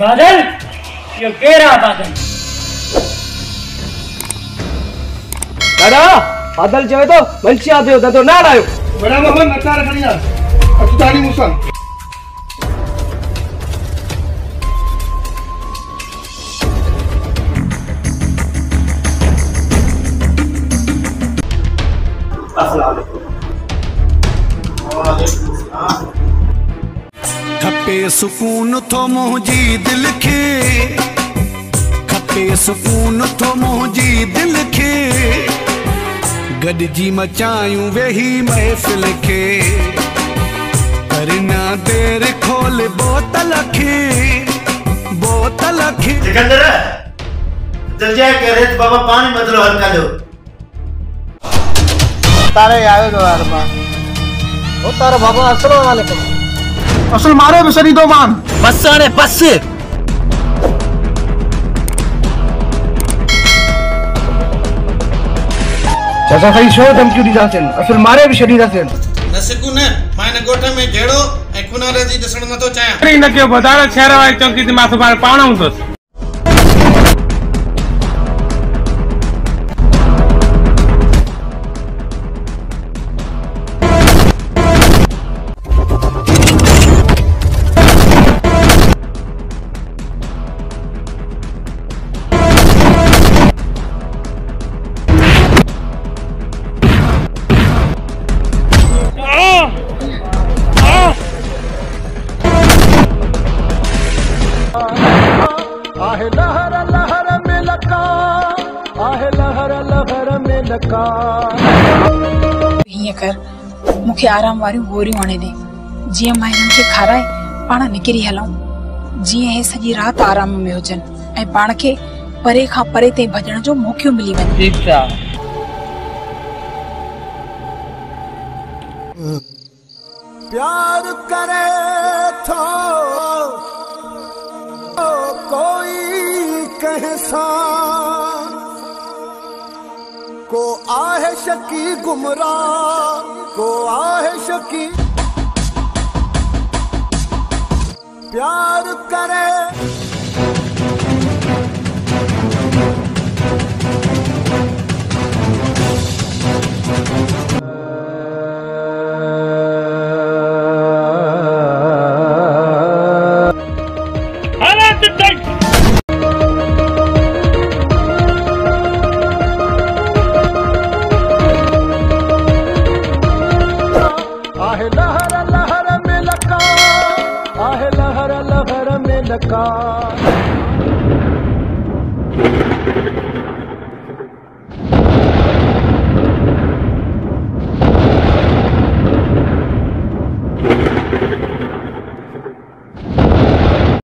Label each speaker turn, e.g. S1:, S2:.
S1: बादल, यो केरा बादल।
S2: दादा, बादल चवे तो मलसी आते हो तो ना आयो।
S3: बड़ा मामा नचार खड़िया। अतुतानी मुसन।
S4: खपे सुकून थो मुंहिंजी दिल खे, खपे सुकून थो मुंहिंजी दिल खे, गॾिजी मचायूं वेही महफ़िल खे, करना देर खोल बोतल खे, बोतल खे।
S5: सिकंदर जल जाए कह रहे बाबा पानी मतलब हल्का दो।
S2: तारे आयो तो यार मां ओ तारा बाबा अस्सलाम वालेकुम।
S3: असल मारे बिसरी दो मान
S2: बस्साने बस चाचा कई शो धमकी दी जासन असल मारे भी शरीर जासन
S6: नसिकू न माने गोठा में जेड़ो ए खुनारे जी दिसण न तो चाया
S7: अरे न के बदार शहर वाली चौकी ते माथो बार पावणा हूंदो।
S4: आहे लहर लहर में लका, आहे लहर लहर में लका।
S8: हीअं कर मूंखे आराम वारियूं गोरियूं आणे ॾे, जीअं मां हिननि खे खाराए पाण निकिरी हलूं, जीअं हे सॼी राति आराम में हुजनि ऐं पाण खे परे खां परे ताईं भॼण जो मौक़ो मिली वञे।
S2: ठीक आहे।
S4: प्यार करे थो कोई कहसा, को आहे शकी गुमराह, को आहे शकी। प्यार करे आहे लहर लहर में लका, आहे लहर लहर में लका।